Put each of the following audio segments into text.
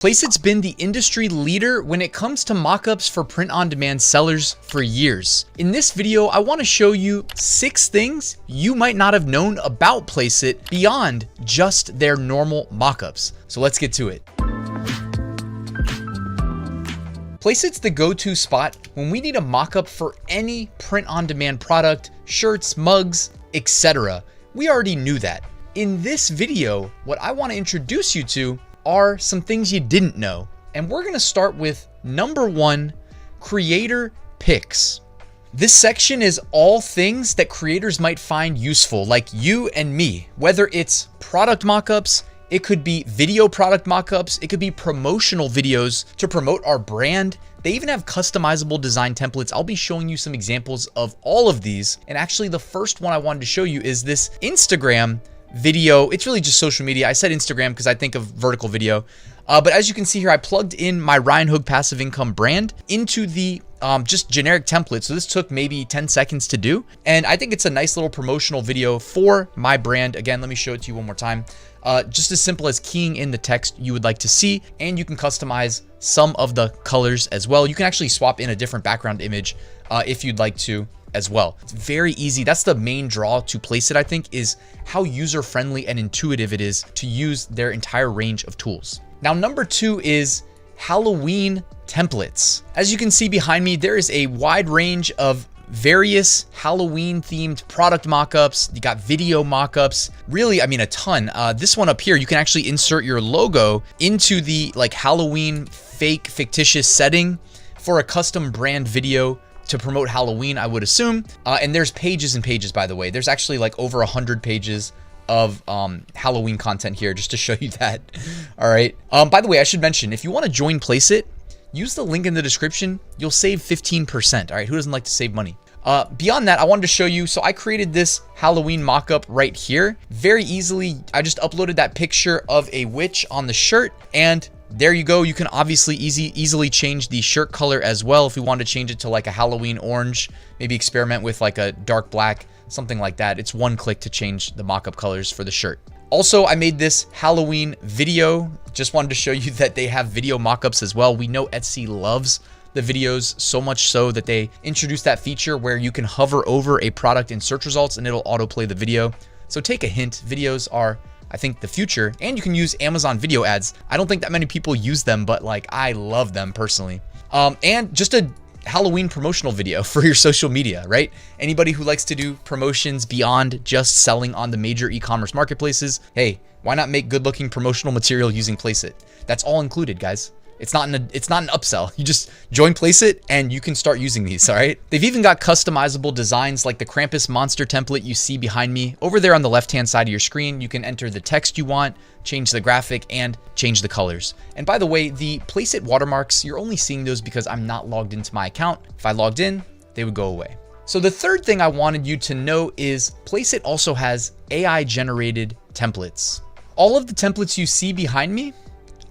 Placeit's been the industry leader when it comes to mockups for print-on-demand sellers for years. In this video, I want to show you 6 things you might not have known about Placeit beyond just their normal mockups. So let's get to it. Placeit's the go-to spot when we need a mockup for any print-on-demand product, shirts, mugs, etc. We already knew that. In this video, what I want to introduce you to are some things you didn't know. And we're going to start with number 1, creator picks. This section is all things that creators might find useful, like you and me, whether it's product mockups, it could be video product mockups, it could be promotional videos to promote our brand. They even have customizable design templates. I'll be showing you some examples of all of these. And actually the first one I wanted to show you is this Instagram video. It's really just social media. I said Instagram because I think of vertical video. But as you can see here, I plugged in my Hogue passive income brand into the just generic template. So this took maybe 10 seconds to do. And I think it's a nice little promotional video for my brand. Again, let me show it to you one more time. Just as simple as keying in the text you would like to see, and you can customize some of the colors as well. You can actually swap in a different background image if you'd like to as well. It's very easy. That's the main draw to Placeit, I think, is how user-friendly and intuitive it is to use their entire range of tools. Now, number 2 is Halloween templates. As you can see behind me, there is a wide range of various Halloween themed product mockups. You got video mockups, really, I mean, a ton. This one up here, you can actually insert your logo into the like Halloween fictitious setting for a custom brand video to promote Halloween, I would assume. And there's pages and pages, by the way. There's actually like over 100 pages of Halloween content here, just to show you that. All right. By the way, I should mention, if you want to join Placeit, use the link in the description. You'll save 15%. All right. Who doesn't like to save money? Beyond that, I wanted to show you, so I created this Halloween mockup right here. Very easily, I just uploaded that picture of a witch on the shirt, and there you go. You can obviously easily change the shirt color as well. If we want to change it to like a Halloween orange, maybe experiment with like a dark black, something like that. It's one click to change the mockup colors for the shirt. Also, I made this Halloween video. Just wanted to show you that they have video mockups as well. We know Etsy loves the videos, so much so that they introduced that feature where you can hover over a product in search results and it'll autoplay the video. So take a hint, videos are, I think, the future, and you can use Amazon video ads. I don't think that many people use them, but like I love them personally. And just a Halloween promotional video for your social media, right? Anybody who likes to do promotions beyond just selling on the major e-commerce marketplaces, hey, why not make good looking promotional material using Placeit? That's all included, guys. It's not an upsell. You just join Placeit and you can start using these, all right? They've even got customizable designs like the Krampus monster template you see behind me. Over there on the left-hand side of your screen, you can enter the text you want, change the graphic, and change the colors. And by the way, the Placeit watermarks, you're only seeing those because I'm not logged into my account. If I logged in, they would go away. So the third thing I wanted you to know is Placeit also has AI-generated templates. All of the templates you see behind me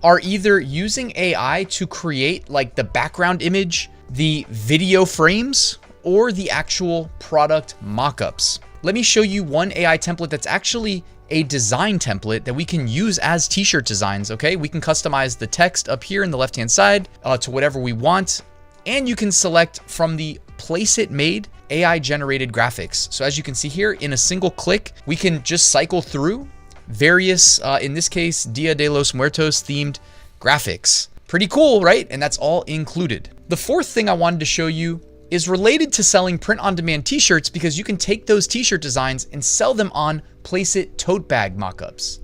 are either using AI to create like the background image, the video frames, or the actual product mockups. Let me show you one AI template that's actually a design template that we can use as t-shirt designs, okay? We can customize the text up here in the left-hand side to whatever we want, and you can select from the Placeit made AI generated graphics. So as you can see here, in a single click, we can just cycle through various, in this case, Dia de los Muertos themed graphics. Pretty cool, right? And that's all included. The fourth thing I wanted to show you is related to selling print-on-demand t-shirts, because you can take those t-shirt designs and sell them on Placeit tote bag mockups.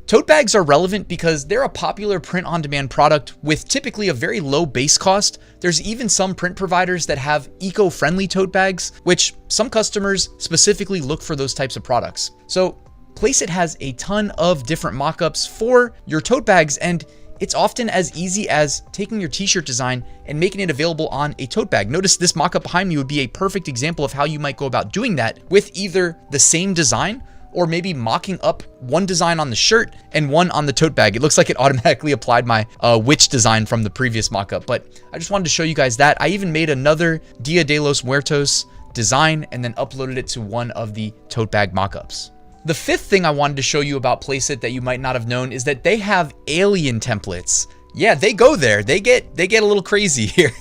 Tote bags are relevant because they're a popular print-on-demand product with typically a very low base cost. There's even some print providers that have eco-friendly tote bags, which some customers specifically look for those types of products. So Placeit has a ton of different mockups for your tote bags, and it's often as easy as taking your t-shirt design and making it available on a tote bag. Notice this mockup behind me would be a perfect example of how you might go about doing that with either the same design or maybe mocking up one design on the shirt and one on the tote bag. It looks like it automatically applied my witch design from the previous mockup, but I just wanted to show you guys that. I even made another Dia de los Muertos design and then uploaded it to one of the tote bag mockups. The fifth thing I wanted to show you about Placeit that you might not have known is that they have alien templates. Yeah, they go there. They get a little crazy here.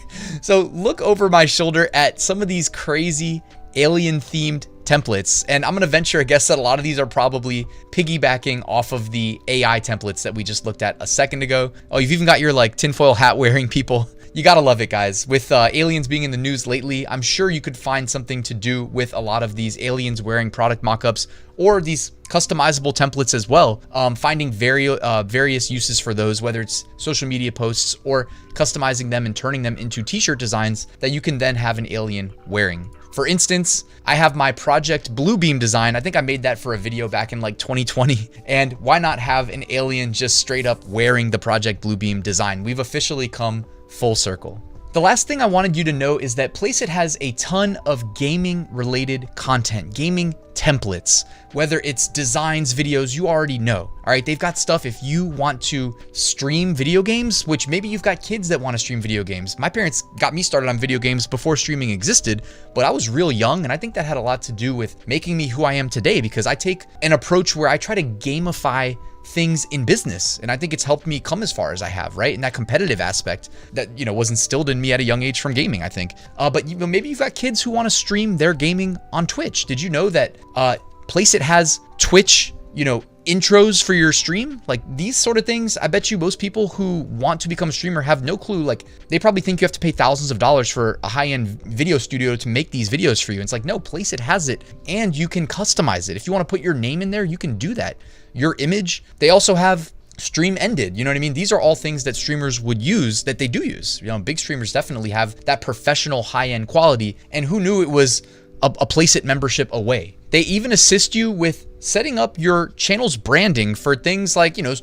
So look over my shoulder at some of these crazy alien themed templates, and I'm gonna venture a guess that a lot of these are probably piggybacking off of the AI templates that we just looked at a second ago. Oh, you've even got your like tinfoil hat wearing people. You gotta love it, guys. With aliens being in the news lately, I'm sure you could find something to do with a lot of these aliens wearing product mockups or these customizable templates as well. Finding various uses for those, whether it's social media posts or customizing them and turning them into t-shirt designs that you can then have an alien wearing. For instance, I have my Project Bluebeam design. I think I made that for a video back in like 2020. And why not have an alien just straight up wearing the Project Bluebeam design? We've officially come full circle. The last thing I wanted you to know is that Placeit has a ton of gaming related content, gaming templates, whether it's designs, videos, you already know. All right, they've got stuff if you want to stream video games, which maybe you've got kids that want to stream video games. My parents got me started on video games before streaming existed, but I was real young, and I think that had a lot to do with making me who I am today, because I take an approach where I try to gamify things in business, and I think it's helped me come as far as I have, right? And that competitive aspect that, you know, was instilled in me at a young age from gaming, I think. But you know, maybe you've got kids who want to stream their gaming on Twitch. Did you know that Placeit has Twitch, you know, intros for your stream? Like these sort of things, I bet you most people who want to become a streamer have no clue. Like they probably think you have to pay thousands of dollars for a high-end video studio to make these videos for you. And it's like, no, Placeit has it, and you can customize it. If you want to put your name in there, you can do that. Your image. They also have stream ended. You know what I mean? These are all things that streamers would use, that they do use. You know, big streamers definitely have that professional high-end quality. And who knew it was a Placeit membership away? They even assist you with setting up your channel's branding for things like, you know,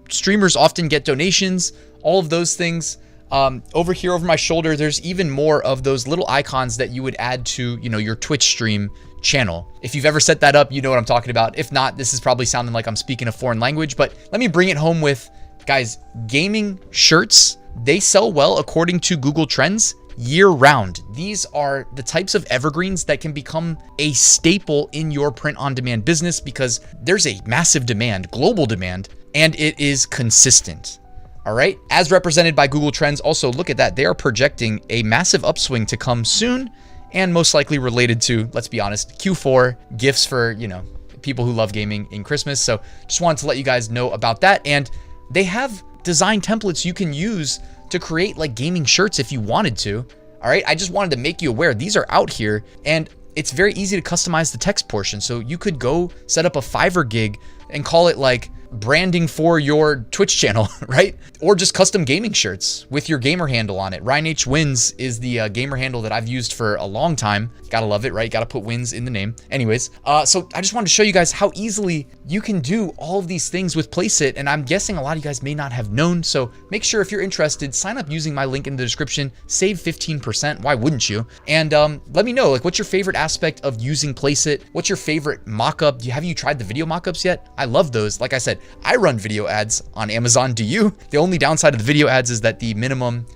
streamers often get donations, all of those things. Over here over my shoulder, there's even more of those little icons that you would add to, you know, your Twitch stream channel. If you've ever set that up, you know what I'm talking about. If not, this is probably sounding like I'm speaking a foreign language, but let me bring it home with, guys, gaming shirts, they sell well according to Google Trends year round. These are the types of evergreens that can become a staple in your print on demand business because there's a massive demand, global demand, and it is consistent. All right, as represented by Google Trends, also look at that. They are projecting a massive upswing to come soon, and most likely related to, let's be honest, Q4 gifts for, you know, people who love gaming in Christmas. So just wanted to let you guys know about that. And they have design templates you can use to create like gaming shirts if you wanted to. All right, I just wanted to make you aware these are out here, and it's very easy to customize the text portion. So you could go set up a Fiverr gig and call it like branding for your Twitch channel, right? Or just custom gaming shirts with your gamer handle on it. Ryan H Wins is the gamer handle that I've used for a long time. Gotta love it, right? Gotta put wins in the name. Anyways, so I just wanted to show you guys how easily you can do all of these things with Placeit, and I'm guessing a lot of you guys may not have known. So make sure if you're interested, sign up using my link in the description, save 15%. Why wouldn't you? And let me know, like, what's your favorite aspect of using Placeit? What's your favorite mockup? Have you tried the video mockups yet? I love those. Like I said, I run video ads on Amazon. Do you? The only downside of the video ads is that the minimum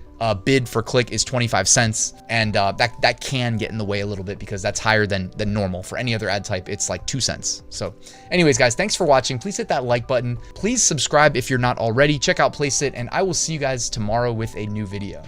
bid for click is 25 cents, and that can get in the way a little bit because that's higher than normal. For any other ad type, it's like 2 cents. So anyways, guys, thanks for watching. Please hit that like button. Please subscribe if you're not already. Check out Placeit, and I will see you guys tomorrow with a new video.